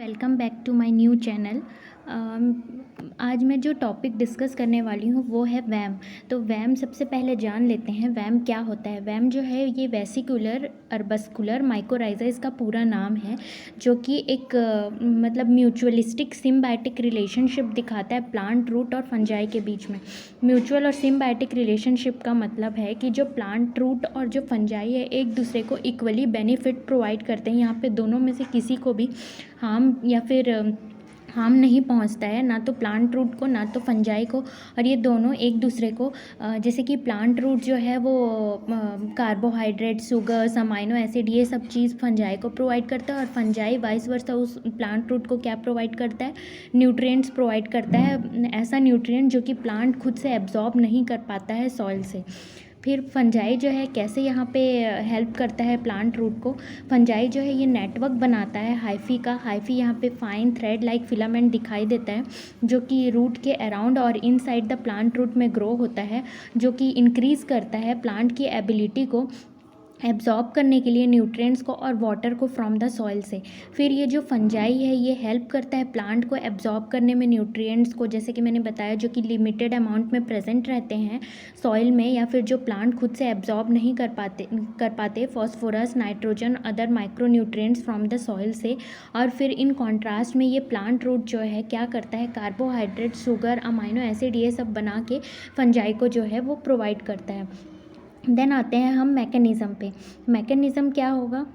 Welcome back to my new channel. आज मैं जो टॉपिक डिस्कस करने वाली हूँ वो है वैम। तो वैम सबसे पहले जान लेते हैं वैम क्या होता है। वैम जो है ये वेसिकुलर अर्बस्कुलर माइकोराइजा इसका पूरा नाम है, जो कि एक मतलब म्यूचुअलिस्टिक सिम्बायोटिक रिलेशनशिप दिखाता है प्लांट, रूट और फंजाई के बीच में। म्यूचुअल और सिम्बायोटिक रिलेशनशिप का मतलब है कि जो प्लांट, रूट और जो फंजाई है एक दूसरे को इक्वली बेनिफिट प्रोवाइड करते हैं। यहाँ पे दोनों में से किसी को भी हार्म या फिर हार्म नहीं पहुंचता है, ना तो प्लांट रूट को ना तो फंजाई को। और ये दोनों एक दूसरे को जैसे कि प्लांट रूट जो है वो कार्बोहाइड्रेट, शुगर्स, अमाइनो एसिड ये सब चीज़ फंजाई को प्रोवाइड करता है, और फंजाई वाइस वर्सा उस प्लांट रूट को क्या प्रोवाइड करता है, न्यूट्रिएंट्स प्रोवाइड करता है। ऐसा न्यूट्रिएंट जो कि प्लांट खुद से एब्जॉर्ब नहीं कर पाता है सॉइल से। फिर फंजाई जो है कैसे यहाँ पे हेल्प करता है प्लांट रूट को। फंजाई जो है ये नेटवर्क बनाता है हाइफी का। हाइफी यहाँ पे फाइन थ्रेड लाइक फिलामेंट दिखाई देता है, जो कि रूट के अराउंड और इनसाइड द प्लांट रूट में ग्रो होता है, जो कि इंक्रीज़ करता है प्लांट की एबिलिटी को एब्जॉर्ब करने के लिए न्यूट्रिएंट्स को और वाटर को फ्रॉम द सॉइल से। फिर ये जो फंजाई है ये हेल्प करता है प्लांट को एब्जॉर्ब करने में न्यूट्रिएंट्स को, जैसे कि मैंने बताया, जो कि लिमिटेड अमाउंट में प्रेजेंट रहते हैं सॉइल में, या फिर जो प्लांट खुद से एब्जॉर्ब नहीं कर पाते phosphorus, nitrogen, other micro nutrients from the soil से। और फिर इन कॉन्ट्रास्ट में ये प्लांट रूट जो है क्या करता है, कार्बोहाइड्रेट, शुगर, अमाइनो एसिड ये सब बना के फंजाई को जो है वो प्रोवाइड करता है। देन आते हैं हम मैकेनिज़्म पे। मैकेनिज़्म क्या होगा,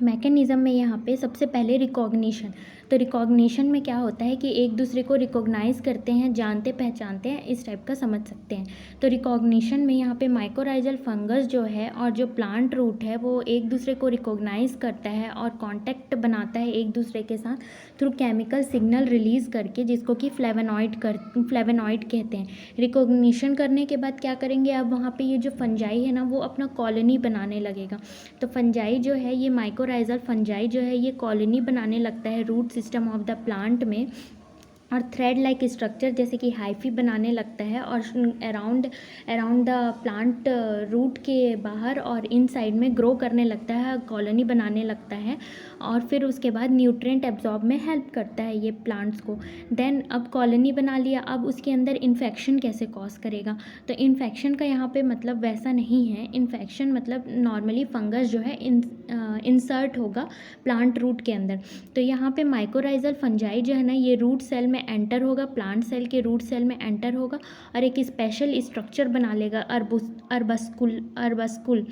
मैकेनिज़्म में यहाँ पे सबसे पहले रिकॉग्निशन। तो रिकॉग्निशन में क्या होता है कि एक दूसरे को रिकॉग्नाइज़ करते हैं, जानते पहचानते हैं, इस टाइप का समझ सकते हैं। तो रिकॉग्निशन में यहाँ पे माइकोराइजल फंगस जो है और जो प्लांट रूट है वो एक दूसरे को रिकॉग्नाइज़ करता है और कांटेक्ट बनाता है एक दूसरे के साथ थ्रू केमिकल सिग्नल रिलीज़ करके, जिसको कि फ्लेवेनॉइड कहते हैं। रिकॉग्निशन करने के बाद क्या करेंगे, अब वहाँ पे ये जो फंजाई है ना वो अपना कॉलोनी बनाने लगेगा। तो फंजाई जो है ये माइकोराइजल फंजाई जो है ये कॉलोनी बनाने लगता है root system of the plant में, और थ्रेड लाइक स्ट्रक्चर जैसे कि हाइफी बनाने लगता है, और around around the plant root के बाहर और इनसाइड में ग्रो करने लगता है, कॉलोनी बनाने लगता है, और फिर उसके बाद न्यूट्रिएंट एब्जॉर्ब में हेल्प करता है ये प्लांट्स को। देन अब कॉलोनी बना लिया, अब उसके अंदर इन्फेक्शन कैसे कॉज करेगा। तो इन्फेक्शन का यहाँ पे मतलब वैसा नहीं है। इन्फेक्शन मतलब नॉर्मली फंगस जो है इंसर्ट होगा प्लांट रूट के अंदर। तो यहाँ पे माइकोराइजल फंजाई जो है ना ये रूट सेल में एंटर होगा, प्लांट सेल के रूट सेल में एंटर होगा, और एक स्पेशल स्ट्रक्चर बना लेगा अर्बस्कुल,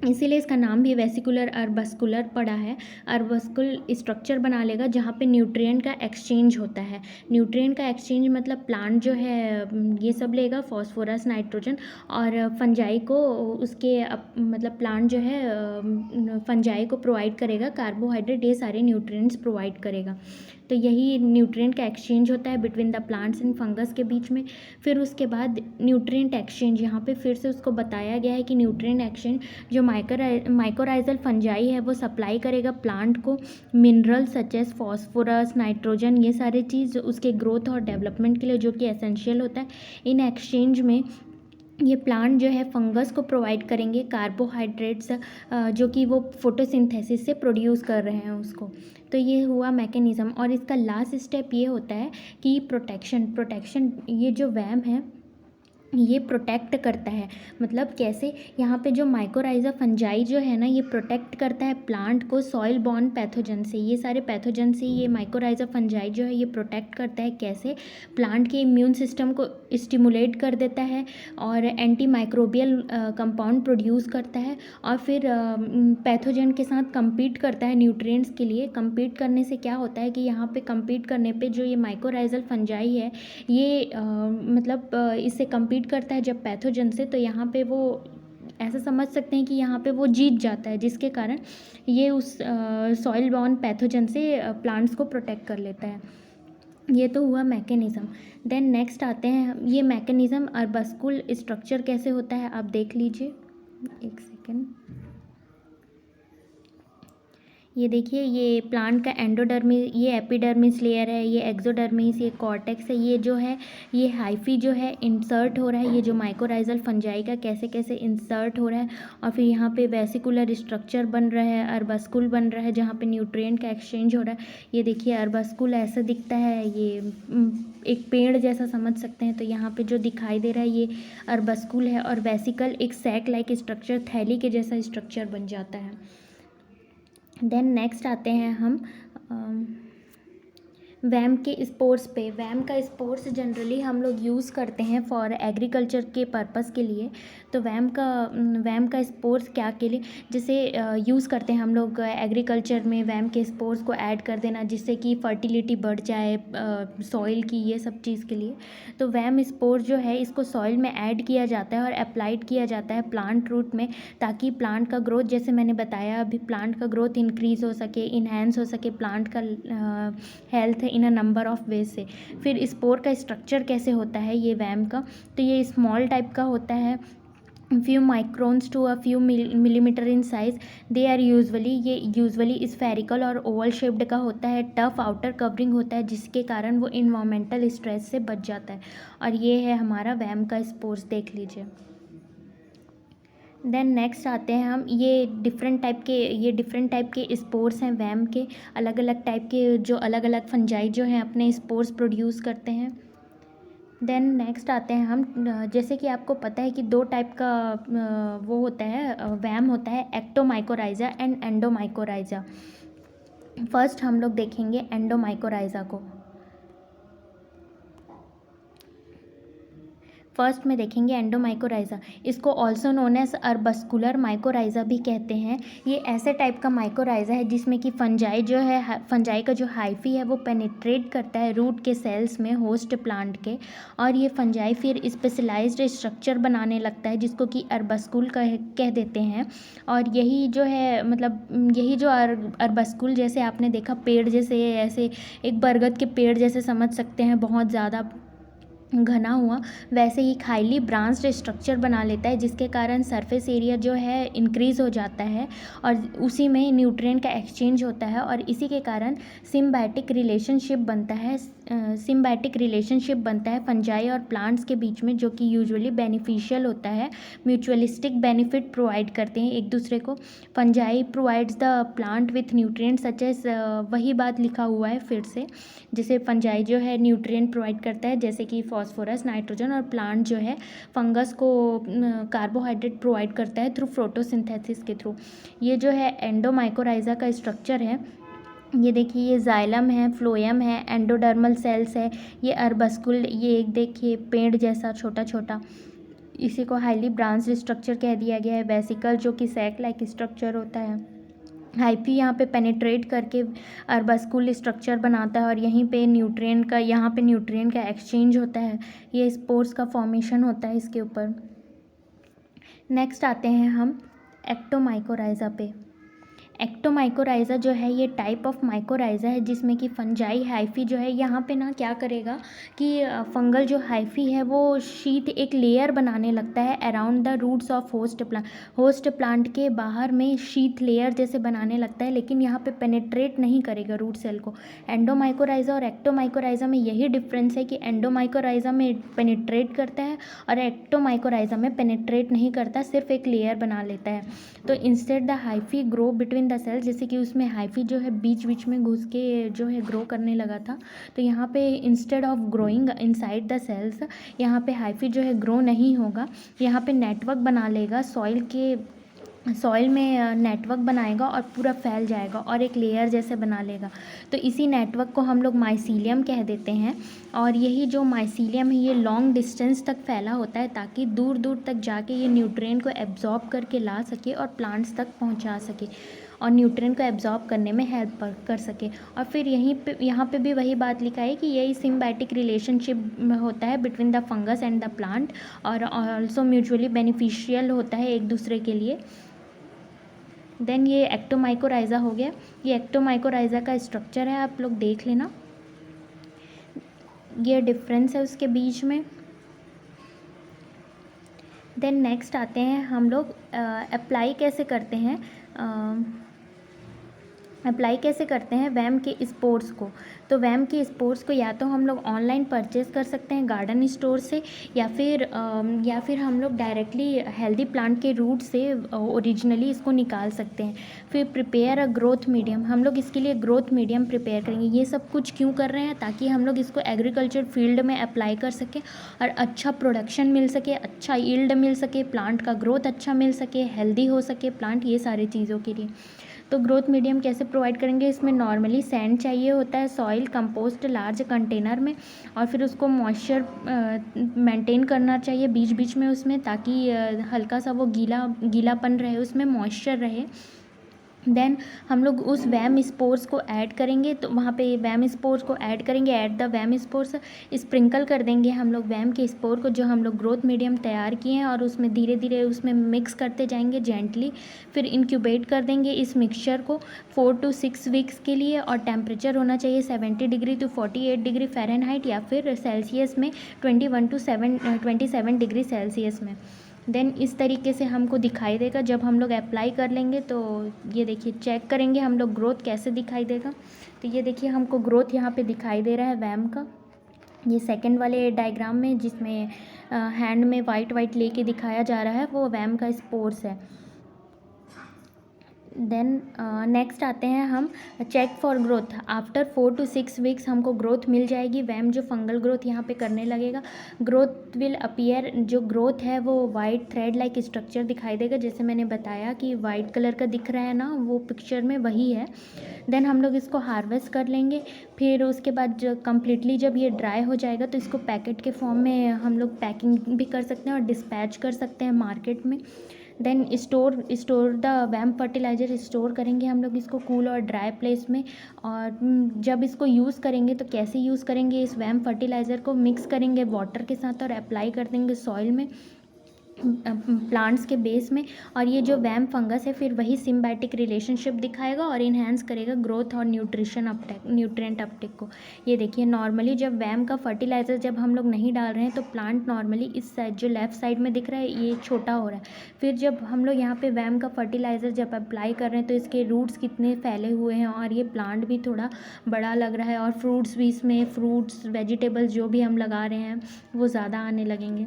इसीलिए इसका नाम भी वेसिकुलर अर्बस्कुलर पड़ा है। अर्बस्कुल स्ट्रक्चर बना लेगा जहाँ पे न्यूट्रिएंट का एक्सचेंज होता है। न्यूट्रिएंट का एक्सचेंज मतलब प्लांट जो है ये सब लेगा, फॉस्फोरस, नाइट्रोजन, और फंजाई को उसके मतलब प्लांट जो है फंजाई को प्रोवाइड करेगा कार्बोहाइड्रेट, ये सारे न्यूट्रिएंट्स प्रोवाइड करेगा। तो यही न्यूट्रिएंट का एक्सचेंज होता है between the plants and fungus के बीच में। फिर उसके बाद न्यूट्रिएंट एक्सचेंज, यहाँ पे फिर से उसको बताया गया है कि न्यूट्रिएंट एक्सचेंज जो माइकोराइजल फंजाई है वो सप्लाई करेगा प्लांट को mineral such as phosphorus, nitrogen, ये सारे चीज़ उसके ग्रोथ और डेवलपमेंट के लिए जो कि एसेंशियल होता है। इन एक्सचेंज में ये प्लांट जो है फंगस को प्रोवाइड करेंगे कार्बोहाइड्रेट्स, जो कि वो फोटोसिंथेसिस से प्रोड्यूस कर रहे हैं उसको। तो ये हुआ मैकेनिज़्म। और इसका लास्ट स्टेप ये होता है कि प्रोटेक्शन ये जो वैम है ये प्रोटेक्ट करता है। मतलब कैसे, यहाँ पे जो माइकोराइजा फंजाई जो है ना ये प्रोटेक्ट करता है प्लांट को सॉइल बॉर्न पैथोजन से। ये सारे पैथोजन से ये माइकोराइजा फंजाई जो है ये प्रोटेक्ट करता है। कैसे, प्लांट के इम्यून सिस्टम को स्टिमुलेट कर देता है और एंटी माइक्रोबियल कंपाउंड प्रोड्यूस करता है, और फिर पैथोजन के साथ compete करता है न्यूट्रिएंट्स के लिए। compete करने से क्या होता है कि यहाँ पे compete करने पे जो ये माइकोराइजल फंजाई है ये मतलब इससे compete करता है जब पैथोजन से, तो यहाँ पे वो ऐसा समझ सकते हैं कि यहाँ पे वो जीत जाता है, जिसके कारण ये उस सॉइल बॉर्न पैथोजन से प्लांट्स को प्रोटेक्ट कर लेता है। ये तो हुआ मैकेनिज़्म। देन नेक्स्ट आते हैं, ये मैकेनिज़्म अर्बस्कुल स्ट्रक्चर कैसे होता है आप देख लीजिए, एक सेकेंड। ये देखिए, ये प्लांट का एंडोडर्मिस, ये एपिडर्मिस लेयर है, ये एक्सोडर्मिस, ये कॉर्टेक्स है। ये जो है, ये हाइफी जो है इंसर्ट हो रहा है, ये जो माइकोराइजल फंजाई का कैसे कैसे इंसर्ट हो रहा है। और फिर यहाँ पे वेसिकुलर स्ट्रक्चर बन रहा है, अर्बस्कुल बन रहा है, जहाँ पे न्यूट्रिएंट का एक्सचेंज हो रहा है। ये देखिए, अर्बस्कुल ऐसा दिखता है, ये एक पेड़ जैसा समझ सकते हैं। तो यहाँ पे जो दिखाई दे रहा है ये अर्बस्कुल है, और वेसिकल एक सैक लाइक स्ट्रक्चर, थैली के जैसा स्ट्रक्चर बन जाता है। देन नेक्स्ट आते हैं हम वैम के स्पोर्स पे। वैम का स्पोर्स जनरली हम लोग यूज़ करते हैं फॉर एग्रीकल्चर के पर्पस के लिए। तो वैम का स्पोर्स क्या के लिए, जैसे यूज़ करते हैं हम लोग एग्रीकल्चर में, वैम के स्पोर्स को ऐड कर देना जिससे कि फर्टिलिटी बढ़ जाए सॉइल की, ये सब चीज़ के लिए। तो वैम स्पोर जो है इसको सॉइल में ऐड किया जाता है और अप्लाइड किया जाता है प्लांट रूट में, ताकि प्लांट का ग्रोथ, जैसे मैंने बताया अभी, प्लांट का ग्रोथ इंक्रीज़ हो सके, इन्हेंस हो सके प्लांट का health in a number of ways से। फिर स्पोर का स्ट्रक्चर कैसे होता है ये वैम का, तो ये स्मॉल टाइप का होता है, few microns to a few millimeter in size. they are usually spherical और ओवल शेप्ड का होता है, टफ आउटर कवरिंग होता है जिसके कारण वो इन्वायरमेंटल स्ट्रेस से बच जाता है। और ये है हमारा वैम का स्पोर्स, देख लीजिए। देन नेक्स्ट आते हैं हम, ये डिफरेंट टाइप के स्पोर्स हैं वैम के, अलग अलग टाइप के, जो अलग अलग फंजाई जो हैं अपने स्पोर्स प्रोड्यूस करते हैं। देन नेक्स्ट आते हैं हम, जैसे कि आपको पता है कि दो टाइप का वो होता है वैम होता है, एक्टोमाइकोराइजा एंड एंडोमाइकोराइजा। फर्स्ट हम लोग देखेंगे एंडोमाइकोराइजा को। फर्स्ट में देखेंगे एंडोमाइकोराइजा, इसको ऑल्सो नोन एज अर्बस्कुलर माइकोराइजा भी कहते हैं। ये ऐसे टाइप का माइकोराइजा है जिसमें कि फंजाई जो है, फंजाई का जो हाइफी है वो पेनिट्रेट करता है रूट के सेल्स में होस्ट प्लांट के, और ये फंजाई फिर स्पेशलाइज्ड स्ट्रक्चर बनाने लगता है जिसको कि अर्बस्कुल कह देते हैं। और यही जो है, मतलब यही जो अर्बस्कुल, जैसे आपने देखा पेड़ जैसे, ऐसे एक बरगद के पेड़ जैसे समझ सकते हैं, बहुत ज़्यादा घना हुआ, वैसे ही हाईली ब्रांच्ड स्ट्रक्चर बना लेता है जिसके कारण सरफेस एरिया जो है इंक्रीज़ हो जाता है, और उसी में न्यूट्रिएंट का एक्सचेंज होता है, और इसी के कारण सिम्बायोटिक रिलेशनशिप बनता है फंजाई और प्लांट्स के बीच में, जो कि यूजुअली बेनिफिशियल होता है, म्यूचुअलिस्टिक बेनिफिट प्रोवाइड करते हैं एक दूसरे को। Fungi provides the plant with nutrient such as, वही बात लिखा हुआ है फिर से, जैसे फंजाई जो है न्यूट्रिएंट प्रोवाइड करता है जैसे कि फॉस्फोरस, नाइट्रोजन, और प्लांट जो है फंगस को कार्बोहाइड्रेट प्रोवाइड करता है थ्रू फोटोसिंथेसिस के थ्रू। ये जो है एंडोमाइकोराइजा का स्ट्रक्चर है, ये देखिए, ये जाइलम है, फ्लोएम है, एंडोडर्मल सेल्स है, ये अर्बस्कुल, ये एक देखिए पेड़ जैसा छोटा छोटा, इसी को हाईली ब्रांच्ड स्ट्रक्चर कह दिया गया है। वेसिकल जो कि सैक लाइक स्ट्रक्चर होता है, हाइफी यहाँ पे पेनिट्रेट करके अर्बस्कुल स्ट्रक्चर बनाता है, और यहाँ पे न्यूट्रिएंट का एक्सचेंज होता है, ये स्पोर्स का फॉर्मेशन होता है इसके ऊपर। नेक्स्ट आते हैं हम एक्टोमाइकोराइजा पे। एक्टोमाइकोराइजा जो है ये टाइप ऑफ माइकोराइजा है जिसमें कि फंजाई हाइफी जो है यहाँ पे ना क्या करेगा कि फंगल जो हाइफी है वो शीट एक लेयर बनाने लगता है around the roots of host plant के बाहर में शीट लेयर जैसे बनाने लगता है, लेकिन यहाँ पे पेनिट्रेट नहीं करेगा रूट सेल को। एंडोमाइकोराइजा और एक्टोमाइकोराइजा में यही डिफरेंस है कि एंडोमाइकोराइजा में पेनिट्रेट करता है और एक्टोमाइकोराइजा में पेनिट्रेट नहीं करता, सिर्फ एक लेयर बना लेता है। तो instead the hyphae grow between the cells, जैसे कि उसमें हाइफी जो है बीच बीच में घुस के जो है ग्रो करने लगा था, तो यहाँ पे instead of growing inside the cells, यहाँ पे हाइफी जो है ग्रो नहीं होगा, यहाँ पे नेटवर्क बना लेगा, सॉइल में नेटवर्क बनाएगा और पूरा फैल जाएगा और एक लेयर जैसे बना लेगा। तो इसी नेटवर्क को हम लोग माइसीलियम कह देते हैं, और यही जो माइसीलियम है ये लॉन्ग डिस्टेंस तक फैला होता है ताकि दूर दूर तक जाके ये न्यूट्रिएंट को एब्जॉर्ब करके ला सके और प्लांट्स तक पहुंचा सके और न्यूट्रिएंट को एब्जॉर्ब करने में हेल्प कर सके। और फिर यहाँ पे भी वही बात लिखा है कि यही सिम्बायोटिक रिलेशनशिप होता है between the fungus and the plant, और ऑल्सो म्यूचुअली बेनिफिशियल होता है एक दूसरे के लिए। देन ये एक्टोमाइकोराइजा हो गया, ये एक्टोमाइकोराइजा का स्ट्रक्चर है, आप लोग देख लेना, ये डिफरेंस है उसके बीच में। देन नेक्स्ट आते हैं हम लोग अप्लाई कैसे करते हैं अप्लाई कैसे करते हैं वैम के स्पोर्स को। तो वैम के स्पोर्स को या तो हम लोग ऑनलाइन परचेज़ कर सकते हैं गार्डन स्टोर से, या फिर हम लोग डायरेक्टली हेल्दी प्लांट के रूट से ओरिजिनली इसको निकाल सकते हैं। फिर प्रिपेयर अ ग्रोथ मीडियम, हम लोग इसके लिए ग्रोथ मीडियम प्रिपेयर करेंगे। ये सब कुछ क्यों कर रहे हैं, ताकि हम लोग इसको एग्रीकल्चर फील्ड में अप्लाई कर सकें और अच्छा प्रोडक्शन मिल सके, अच्छा यील्ड मिल सके, प्लांट का ग्रोथ अच्छा मिल सके, हेल्दी हो सके प्लांट, ये सारी चीज़ों के लिए। तो ग्रोथ मीडियम कैसे प्रोवाइड करेंगे, इसमें नॉर्मली सैंड चाहिए होता है, सॉइल कंपोस्ट लार्ज कंटेनर में, और फिर उसको मॉइस्चर मेंटेन करना चाहिए बीच बीच में उसमें, ताकि हल्का सा वो गीलापन रहे, उसमें मॉइस्चर रहे। देन हम लोग उस वैम स्पोर्स को ऐड करेंगे, तो वहाँ पे वैम स्पोर्स को ऐड करेंगे, ऐड द वैम स्पोर्स, स्प्रिंकल कर देंगे हम लोग वैम के स्पोर को जो हम लोग ग्रोथ मीडियम तैयार किए हैं, और उसमें धीरे धीरे उसमें मिक्स करते जाएंगे जेंटली। फिर इंक्यूबेट कर देंगे इस मिक्सचर को 4 to 6 वीक्स के लिए, और टेम्परेचर होना चाहिए 70 डिग्री to 48 डिग्री फ़ारेनहाइट, या फिर सेल्सियस में 27 डिग्री सेल्सियस में। देन इस तरीके से हमको दिखाई देगा जब हम लोग अप्लाई कर लेंगे। तो ये देखिए, चेक करेंगे हम लोग ग्रोथ कैसे दिखाई देगा। तो ये देखिए, हमको ग्रोथ यहाँ पे दिखाई दे रहा है वैम का। ये सेकंड वाले डायग्राम में जिसमें हैंड में वाइट लेके दिखाया जा रहा है, वो वैम का स्पोर्स है। देन नेक्स्ट आते हैं हम check for growth. After 4 to 6 weeks हमको ग्रोथ मिल जाएगी। वैम जो फंगल ग्रोथ यहाँ पे करने लगेगा, ग्रोथ विल अपीयर, जो ग्रोथ है वो वाइट थ्रेड लाइक स्ट्रक्चर दिखाई देगा, जैसे मैंने बताया कि वाइट कलर का दिख रहा है ना, वो पिक्चर में वही है। देन हम लोग इसको हार्वेस्ट कर लेंगे। फिर उसके बाद जो कम्प्लीटली जब ये ड्राई हो जाएगा, तो इसको पैकेट के फॉर्म में हम लोग पैकिंग भी कर सकते हैं और डिस्पैच कर सकते हैं मार्केट में। Then store the VAM fertilizer, store करेंगे हम लोग इसको कूल और ड्राई प्लेस में। और जब इसको यूज़ करेंगे तो कैसे यूज़ करेंगे, इस वैम फर्टिलाइज़र को मिक्स करेंगे वाटर के साथ और अप्लाई कर देंगे सॉइल में, प्लांट्स के बेस में। और ये जो वैम फंगस है फिर वही सिम्बायोटिक रिलेशनशिप दिखाएगा और इन्हेंस करेगा ग्रोथ और न्यूट्रिएंट अपटेक को। ये देखिए, नॉर्मली जब वैम का फर्टिलाइज़र जब हम लोग नहीं डाल रहे हैं, तो प्लांट नॉर्मली इस साइड जो लेफ़्ट साइड में दिख रहा है ये छोटा हो रहा है। फिर जब हम लोग यहाँ पे वैम का फर्टिलाइज़र जब अप्लाई कर रहे हैं, तो इसके रूट्स कितने फैले हुए हैं और ये प्लांट भी थोड़ा बड़ा लग रहा है, और फ्रूट्स भी इसमें, फ्रूट्स वेजिटेबल्स जो भी हम लगा रहे हैं वो ज़्यादा आने लगेंगे।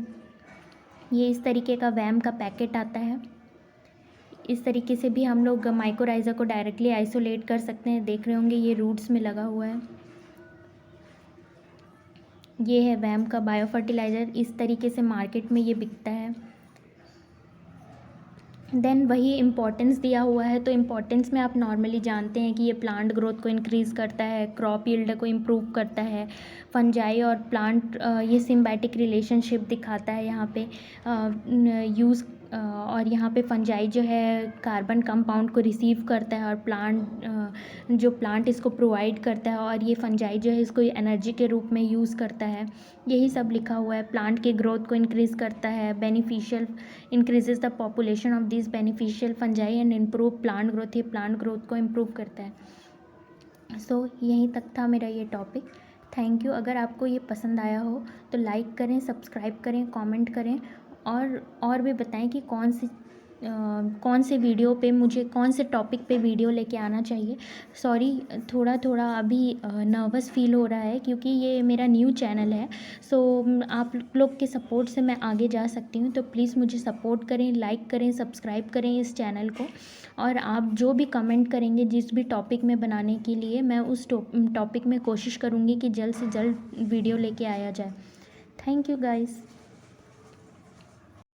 ये इस तरीके का वैम का पैकेट आता है। इस तरीके से भी हम लोग माइकोराइज़ा को डायरेक्टली आइसोलेट कर सकते हैं। देख रहे होंगे ये रूट्स में लगा हुआ है। ये है वैम का बायो फर्टिलाइज़र, इस तरीके से मार्केट में ये बिकता है। देन वही इम्पोर्टेंस दिया हुआ है, तो इम्पोर्टेंस में आप नॉर्मली जानते हैं कि ये प्लांट ग्रोथ को इंक्रीज़ करता है, क्रॉप यील्ड को इम्प्रूव करता है, फंजाई और प्लांट ये सिम्बायोटिक रिलेशनशिप दिखाता है यहाँ पे यूज़। और यहाँ पे फंजाई जो है कार्बन कंपाउंड को रिसीव करता है, और प्लांट इसको प्रोवाइड करता है, और ये फंजाई जो है इसको एनर्जी के रूप में यूज़ करता है। यही सब लिखा हुआ है। प्लांट के ग्रोथ को इंक्रीज़ करता है, beneficial increases the population of this beneficial fungi and improve plant growth, ये प्लांट ग्रोथ को इम्प्रूव करता है। सो यहीं तक था मेरा ये टॉपिक। Thank you. अगर आपको ये पसंद आया हो तो लाइक करें, सब्सक्राइब करें, कमेंट करें, और भी बताएं कि कौन से वीडियो पे मुझे कौन से टॉपिक पे वीडियो लेके आना चाहिए। सॉरी, थोड़ा अभी नर्वस फील हो रहा है क्योंकि ये मेरा न्यू चैनल है। सो आप लोग के सपोर्ट से मैं आगे जा सकती हूँ, तो प्लीज़ मुझे सपोर्ट करें, लाइक करें, सब्सक्राइब करें इस चैनल को। और आप जो भी कमेंट करेंगे जिस भी टॉपिक में बनाने के लिए, मैं उस टॉपिक में कोशिश करूँगी कि जल्द से जल्द वीडियो लेके आया जाए। Thank you guys.